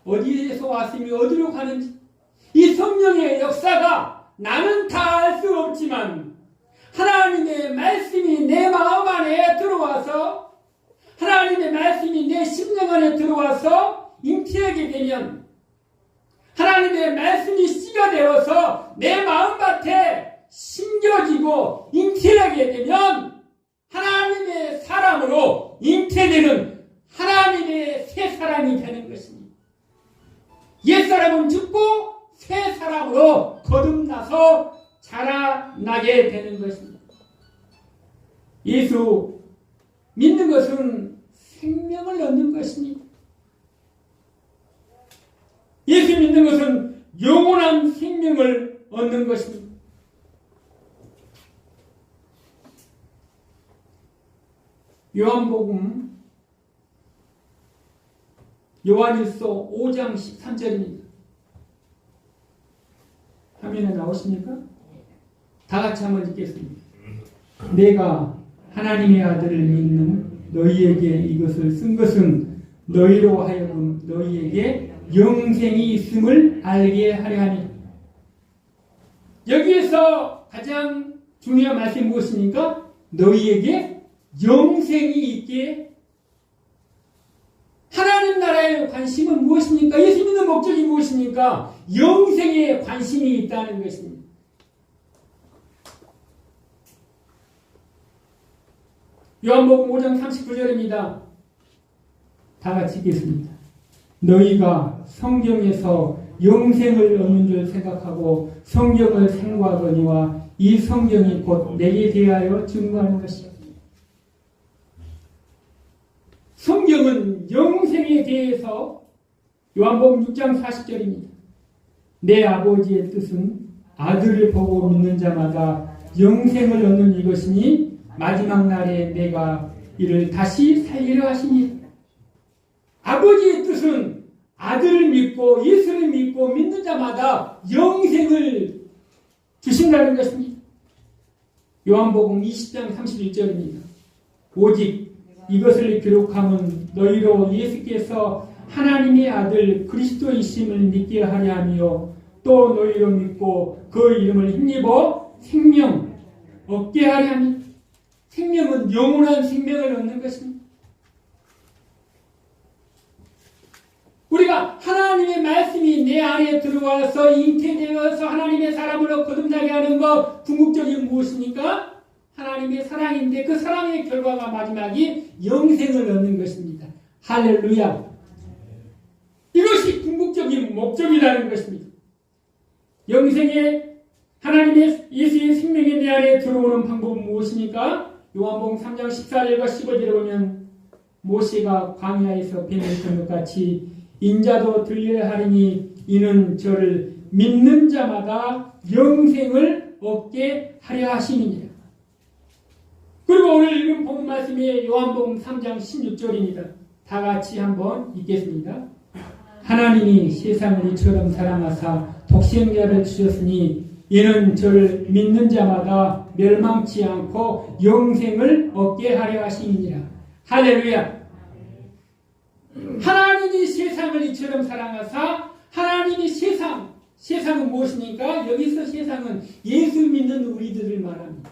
S3: 어디에서 왔으며 어디로 가는지 이 성령의 역사가 나는 다 알 수 없지만 하나님의 말씀이 내 마음 안에 들어와서 하나님의 말씀이 내 심령 안에 들어와서 잉태하게 되면 하나님의 말씀이 씨가 되어서 내 마음밭에 심겨지고 잉태하게 되면 하나님의 사람으로 잉태되는 하나님의 새 사람이 되는 것입니다. 옛사람은 죽고 새 사람으로 거듭나서 자라나게 되는 것입니다. 예수 믿는 것은 생명을 얻는 것입니다. 예수 믿는 것은 영원한 생명을 얻는 것입니다. 요한복음 요한일서 5장 13절입니다. 화면에 나오십니까? 다 같이 한번 읽겠습니다. 내가 하나님의 아들을 믿는 너희에게 이것을 쓴 것은 너희로 하여금 너희에게 영생이 있음을 알게 하려 하니. 여기에서 가장 중요한 말씀이 무엇입니까? 너희에게 영생이 있게. 하나님 나라의 관심은 무엇입니까? 예수 믿는 목적이 무엇입니까? 영생에 관심이 있다는 것입니다. 요한복음 5장 39절입니다. 다 같이 읽겠습니다. 너희가 성경에서 영생을 얻는 줄 생각하고 성경을 생고하거니와 이 성경이 곧 내게 대하여 증거하는 것이다. 성경은 영생에 대해서 요한복음 6장 40절입니다. 내 아버지의 뜻은 아들을 보고 믿는 자마다 영생을 얻는 이것이니 마지막 날에 내가 이를 다시 살리려 하시니. 아버지의 뜻은 아들을 믿고 예수를 믿고 믿는 자마다 영생을 주신다는 것입니다. 요한복음 20장 31절입니다. 오직 이것을 기록함은 너희로 예수께서 하나님의 아들 그리스도이심을 믿게 하려 하며 또 너희로 믿고 그 이름을 힘입어 생명 얻게 하려 하니 생명은 영원한 생명을 얻는 것입니다. 우리가 하나님의 말씀이 내 안에 들어와서 잉태되어서 하나님의 사람으로 거듭나게 하는 것 궁극적인 무엇입니까? 하나님의 사랑인데 그 사랑의 결과가 마지막이 영생을 얻는 것입니다. 할렐루야. 이것이 궁극적인 목적이라는 것입니다. 영생의 하나님의 예수의 생명이 내 안에 들어오는 방법은 무엇입니까? 요한복음 3장 14절과 15절에 보면 모세가 광야에서 뱀을 든 것 같이 인자도 들려야 하리니 이는 저를 믿는 자마다 영생을 얻게 하려 하심이니라. 그리고 오늘 읽은 본문 말씀이 요한복음 3장 16절입니다. 다 같이 한번 읽겠습니다. 하나님이 세상을 이처럼 사랑하사 독생자를 주셨으니 이는 저를 믿는 자마다 멸망치 않고 영생을 얻게 하려 하심이니라. 할렐루야. 하나님이 세상을 이처럼 사랑하사 하나님이 세상은 무엇입니까? 여기서 세상은 예수 믿는 우리들을 말합니다.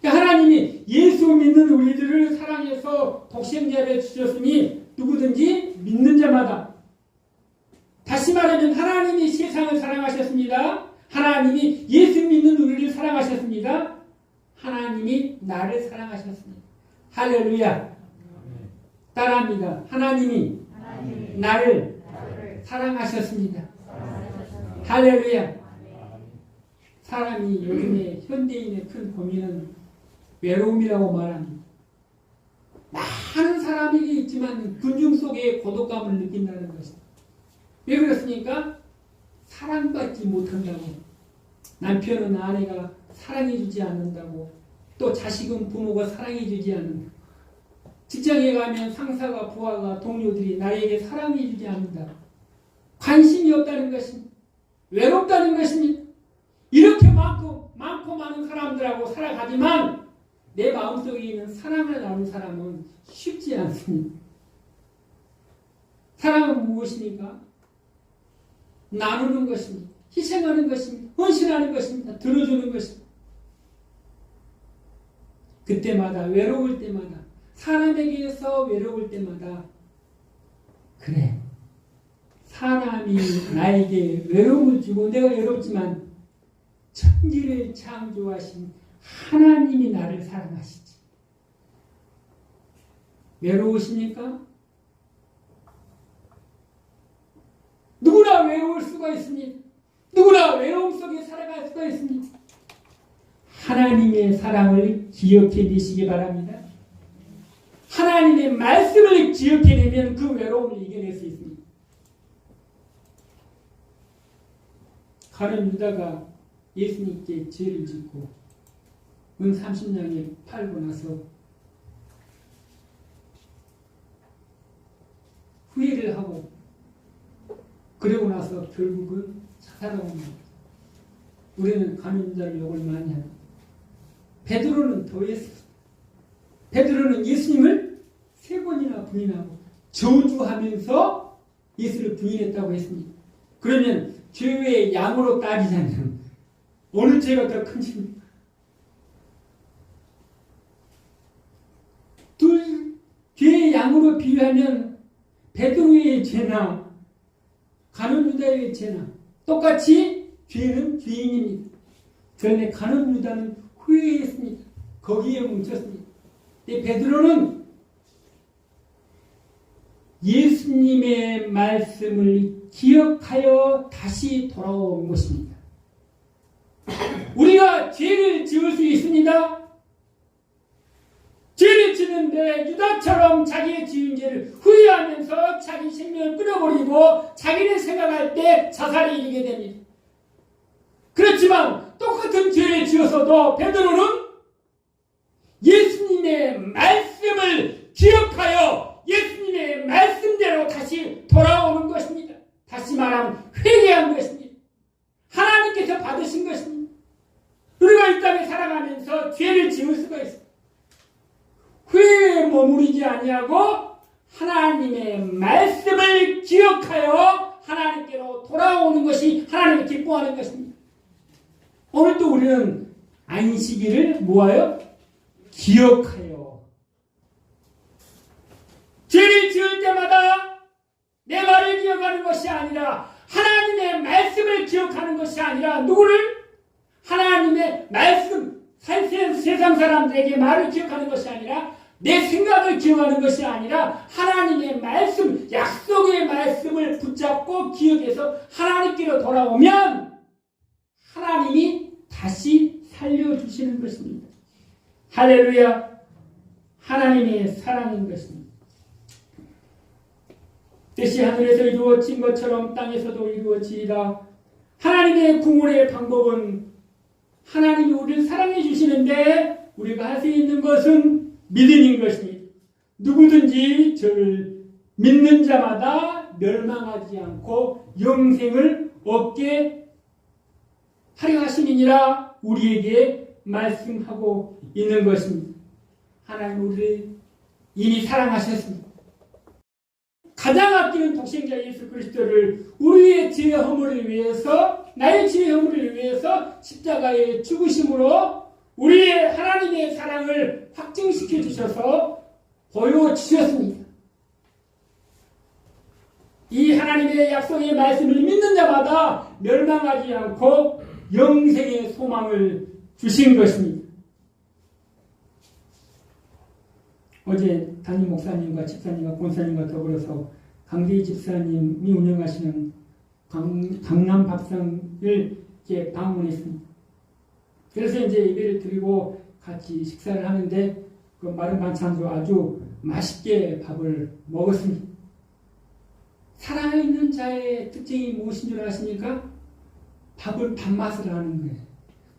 S3: 그러니까 하나님이 예수 믿는 우리들을 사랑해서 독생자를 주셨으니 누구든지 믿는 자마다, 다시 말하면 하나님이 세상을 사랑하셨습니다. 하나님이 예수 믿는 우리를 사랑하셨습니다. 하나님이 나를 사랑하셨습니다. 할렐루야. 따라합니다. 하나님이 나를 사랑하셨습니다. 할렐루야. 사람이 요즘에 현대인의 큰 고민은 외로움이라고 말합니다. 많은 사람이 있지만 군중 속에 고독감을 느낀다는 것입니다. 왜 그렇습니까? 사랑받지 못한다고, 남편은 아내가 사랑해주지 않는다고, 또 자식은 부모가 사랑해주지 않는다, 직장에 가면 상사가 부하가 동료들이 나에게 사랑해주지 않는다, 관심이 없다는 것입니다. 외롭다는 것입니다. 이렇게 많고 많은 사람들하고 살아가지만 내 마음속에 있는 사랑을 나눈 사람은 쉽지 않습니다. 사랑은 무엇입니까? 나누는 것입니다. 희생하는 것입니다. 헌신하는 것입니다. 들어주는 것입니다. 그때마다, 외로울 때마다, 사람에게서 외로울 때마다, 그래, 사람이 나에게 외로움을 주고 내가 외롭지만 천지를 창조하신 하나님이 나를 사랑하시지. 외로우십니까? 누구나 외로울 수가 있습니다. 누구나 외로움 속에 살아갈 수가 있습니다. 하나님의 사랑을 기억해내시기 바랍니다. 하나님의 말씀을 기억해내면 그 외로움을 이겨낼 수 있습니다. 가룟 유다가 예수님께 죄를 짓고 은 30냥에 팔고 나서 후회를 하고, 그러고 나서 결국은 자살합니다. 우리는 가룟 유다를 욕을 많이 합니다. 베드로는 더했습니다. 베드로는 예수님을 3번이나 부인하고 저주하면서 예수를 부인했다고 했습니다. 그러면 죄의 양으로 따지자면 어느 죄가 더 큰 죄입니까? 죄의 양으로 비유하면 베드로의 죄나 가룟 유다의 죄나 똑같이 죄는 죄인입니다. 그런데 가룟 유다는 후회했습니다. 거기에 뭉쳤습니다. 베드로는 예수님의 말씀을 기억하여 다시 돌아온 것입니다. 우리가 죄를 지을 수 있습니다. 죄를 지는데 유다처럼 자기의 지은 죄를 후회하면서 자기 생명을 끊어버리고 자기를 생각할 때 자살이 이르게 됩니다. 그렇지만 똑같은 죄를 지어서도 베드로는 예수님의 말씀을 기억하여 예수님의 하나님의 말씀대로 다시 돌아오는 것입니다. 다시 말하면 회개한 것입니다. 하나님께서 받으신 것입니다. 우리가 이 땅에 살아가면서 죄를 지을 수가 있습니다. 회개에 머무르지 아니하고 하나님의 말씀을 기억하여 하나님께로 돌아오는 것이 하나님을 기뻐하는 것입니다. 오늘도 우리는 안식일을 뭐하여? 기억하여. 죄를 지을 때마다 내 말을 기억하는 것이 아니라 하나님의 말씀을 기억하는 것이 아니라 누구를? 하나님의 말씀, 세상 사람들에게 말을 기억하는 것이 아니라 내 생각을 기억하는 것이 아니라 하나님의 말씀, 약속의 말씀을 붙잡고 기억해서 하나님께로 돌아오면 하나님이 다시 살려주시는 것입니다. 할렐루야. 하나님의 사랑인 것입니다. 뜻이 하늘에서 이루어진 것처럼 땅에서도 이루어지리라. 하나님의 구원의 방법은 하나님이 우리를 사랑해 주시는데 우리가 할 수 있는 것은 믿음인 것입니다. 누구든지 저를 믿는 자마다 멸망하지 않고 영생을 얻게 하려 하심이니라 우리에게 말씀하고 있는 것입니다. 하나님 우리를 이미 사랑하셨습니다. 가장 아끼는 독생자 예수 그리스도를 우리의 죄 허물을 위해서, 나의 죄 허물을 위해서 십자가에 죽으심으로 우리의 하나님의 사랑을 확증시켜 주셔서 보여주셨습니다. 이 하나님의 약속의 말씀을 믿는 자마다 멸망하지 않고 영생의 소망을 주신 것입니다. 어제 담임 목사님과 집사님과 권사님과 더불어서 강대희 집사님이 운영하시는 강남 밥상을 이렇게 방문했습니다. 그래서 이제 예배를 드리고 같이 식사를 하는데 그 마른 반찬으로 아주 맛있게 밥을 먹었습니다. 살아있는 자의 특징이 무엇인 줄 아십니까? 밥을 밥맛을 하는 거예요.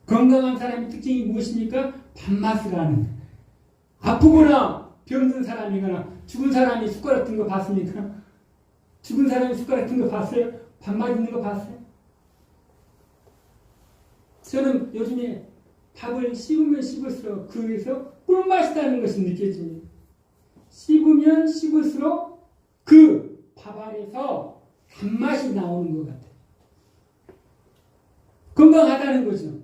S3: 건강한 사람의 특징이 무엇입니까? 밥맛을 하는 거예요. 아프거나 병든 사람이거나 죽은 사람이 숟가락 든 거 봤습니까? 죽은 사람이 숟가락 든 거 봤어요? 밥맛 있는 거 봤어요? 저는 요즘에 밥을 씹으면 씹을수록 그에서 꿀맛이라는 것이 느껴집니다. 씹으면 씹을수록 그 밥 안에서 단맛이 나오는 것 같아요. 건강하다는 거죠.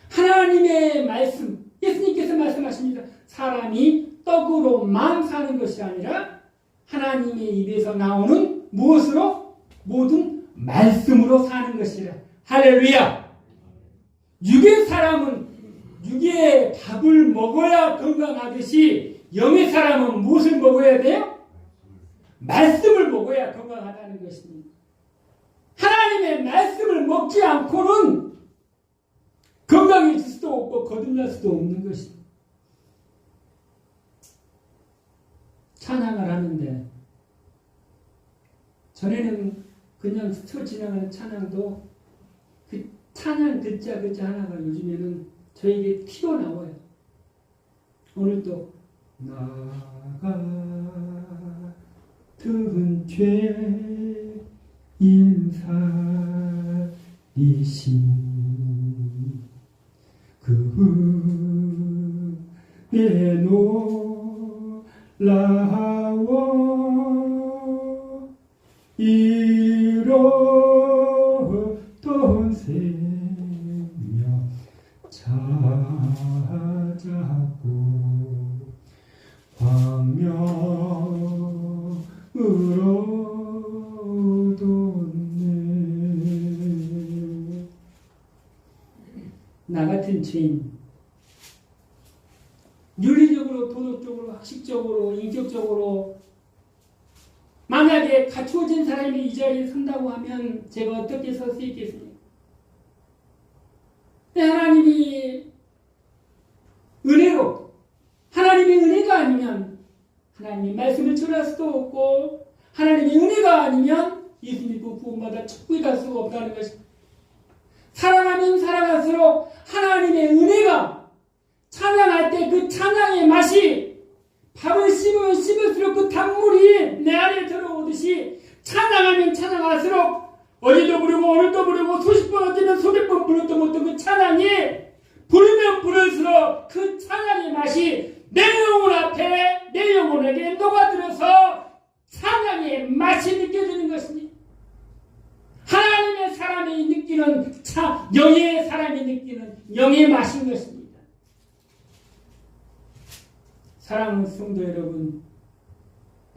S3: 하나님의 말씀, 예수님께서 말씀하십니다. 사람이 떡으로만 사는 것이 아니라 하나님의 입에서 나오는 무엇으로? 모든 말씀으로 사는 것이라. 할렐루야! 육의 사람은 육의 밥을 먹어야 건강하듯이 영의 사람은 무엇을 먹어야 돼요? 말씀을 먹어야 건강하다는 것입니다. 하나님의 말씀을 먹지 않고는 건강해질 수도 없고 거듭날 수도 없는 것입니다. 찬양을 하는데 전에는 그냥 스쳐 지나가는 찬양도 그 찬양 글자 하나가 요즘에는 저에게 튀어나와요. 오늘도 나 같은 죄인 살이신 그 은혜 놀라워 잃었던 생명 찾았고 광명으로 돋네. 나 같은 죄인, 윤리적으로, 도덕적으로, 학식적으로, 인격적으로 만약에 갖추어진 사람이 이 자리에 선다고 하면 제가 어떻게 설 수 있겠습니까? 하나님이 은혜로, 하나님의 은혜가 아니면 하나님의 말씀을 전할 수도 없고 하나님의 은혜가 아니면 예수 믿고 구원받아 천국에 갈 수가 없다는 것입니다. 사랑하면 사랑할수록 하나님의 은혜가 찬양할 때 그 찬양의 맛이 밥을 씹으면 씹을수록 그 단물이 내 안에 들어오듯이 찬양하면 찬양할수록 어제도 부르고 오늘도 부르고 수십 번 어쩌면 수백 번 불렀던 못던 그 찬양이 부르면 부를수록 그 찬양의 맛이 내 영혼 앞에 내 영혼에게 녹아들어서 찬양의 맛이 느껴지는 것입니다. 하나님의 사람이 느끼는 영의 사람이 느끼는 영의 맛인 것입니다. 사랑하는 성도 여러분,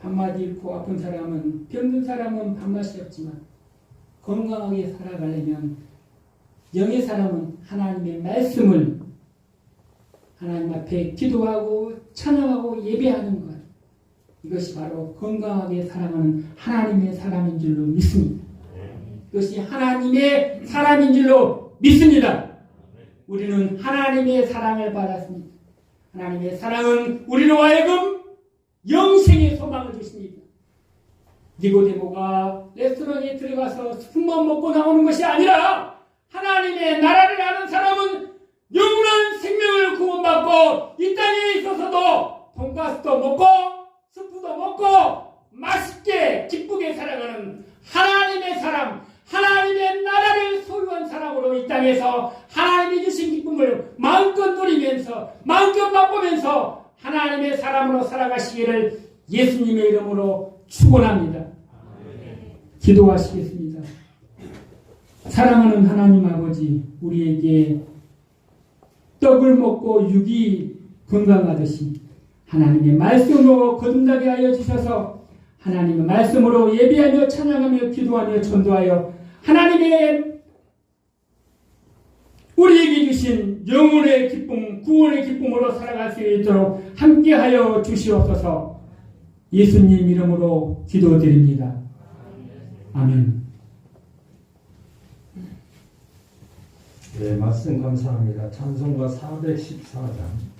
S3: 밥맛이 잃고 아픈 사람은, 병든 사람은 밥맛이 없지만 건강하게 살아가려면 영의 사람은 하나님의 말씀을 하나님 앞에 기도하고 찬양하고 예배하는 것, 이것이 바로 건강하게 살아가는 하나님의 사람인 줄로 믿습니다. 이것이 하나님의 사람인 줄로 믿습니다. 우리는 하나님의 사랑을 받았습니다. 하나님의 사랑은 우리로 하여금 영생의 소망을 주십니다. 니고데모가 레스토랑에 들어가서 술만 먹고 나오는 것이 아니라 하나님의 나라를 아는 사람은 영원한 생명을 구원받고 이 땅에 있어서도 돈가스도 먹고 스프도 먹고 맛있게 기쁘게 살아가는 하나님의 사람, 하나님의 나라를 소유한 사람으로 이 땅에서 하나님이 주신 기쁨을 마음껏 누리면서 마음껏 맛보면서 하나님의 사람으로 살아가시기를 예수님의 이름으로 축원합니다. 기도하시겠습니다. 사랑하는 하나님 아버지, 우리에게 떡을 먹고 육이 건강하듯이 하나님의 말씀으로 거듭나게 하여 주셔서 하나님의 말씀으로 예배하며 찬양하며 기도하며 전도하여 하나님의 우리에게 주신 영혼의 기쁨, 구원의 기쁨으로 살아갈 수 있도록 함께하여 주시옵소서. 예수님 이름으로 기도드립니다. 아멘.
S2: 네, 말씀 감사합니다. 찬송가 414장.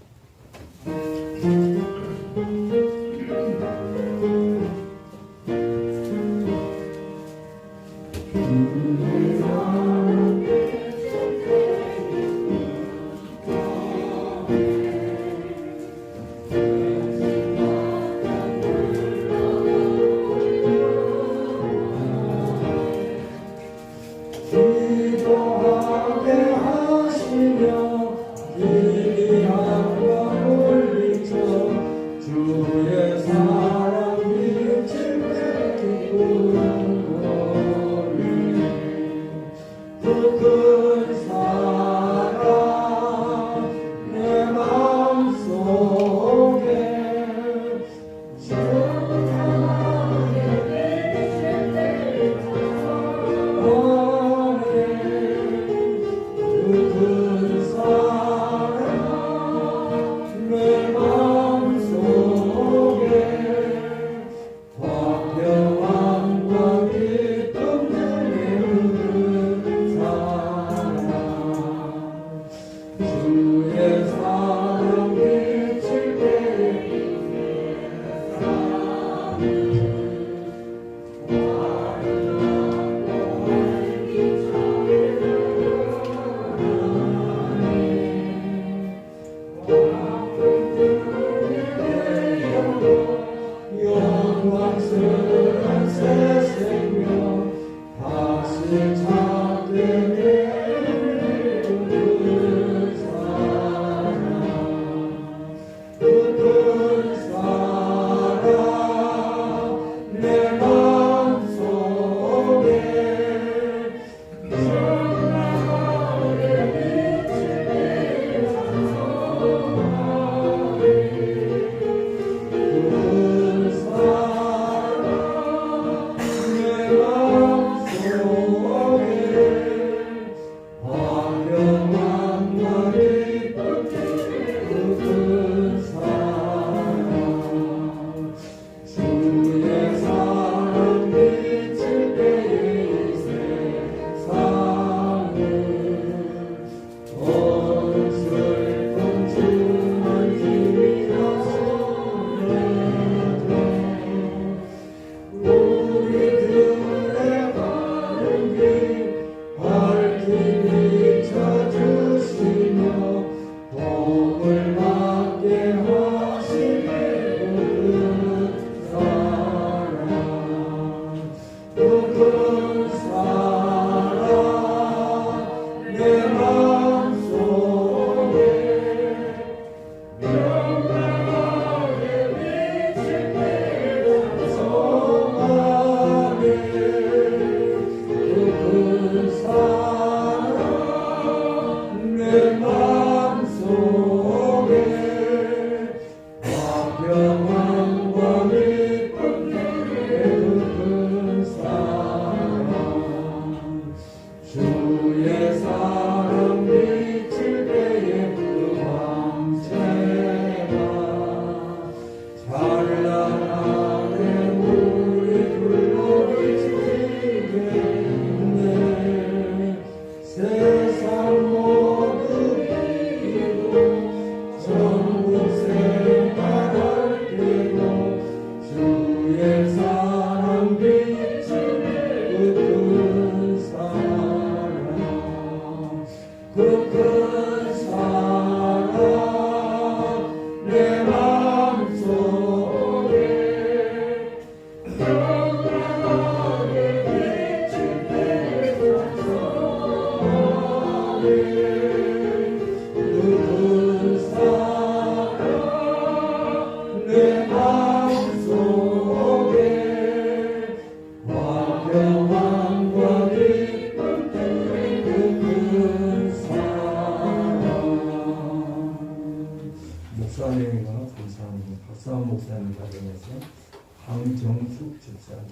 S2: 강정숙 집사님,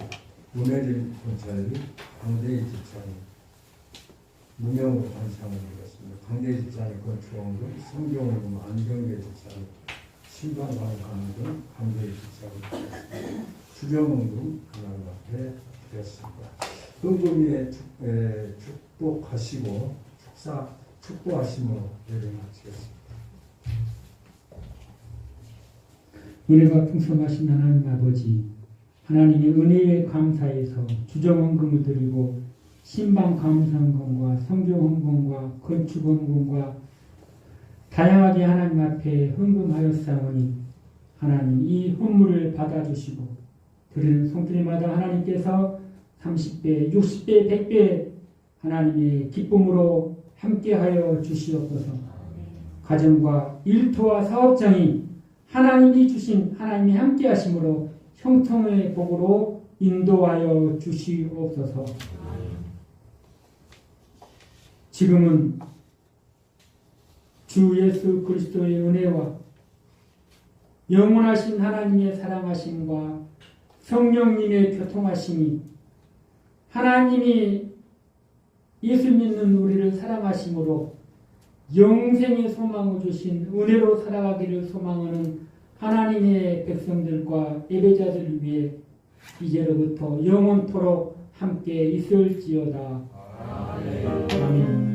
S2: 문혜림 권사님, 강대희 집사님, 무명으로 반상을 드렸습니다. 강대희 집사님 건축원금, 성경원금, 안경계 집사님, 신방강강금, 강대희 집사님 드렸습니다. 수령원금 하나님 앞에 드렸습니다. 은금위에 축복하시고 축복하심으로 예배 마치겠습니다.
S3: 은혜가 풍성하신 하나님 아버지, 하나님의 은혜에 감사해서 주정헌금을 드리고 신방 감사헌금과 성경헌금과 건축헌금과 다양하게 하나님 앞에 헌금하였사오니 하나님 이 헌물을 받아주시고 드리는 손길마다 하나님께서 30배, 60배, 100배 하나님의 기쁨으로 함께하여 주시옵소서. 가정과 일터와 사업장이 하나님이 주신 하나님이 함께 하심으로 형통의 복으로 인도하여 주시옵소서. 지금은 주 예수 그리스도의 은혜와 영원하신 하나님의 사랑하심과 성령님의 교통하심이 하나님이 예수 믿는 우리를 사랑하심으로 영생의 소망을 주신 은혜로 살아가기를 소망하는 하나님의 백성들과 예배자들을 위해 이제로부터 영원토록 함께 있을지어다. 아멘.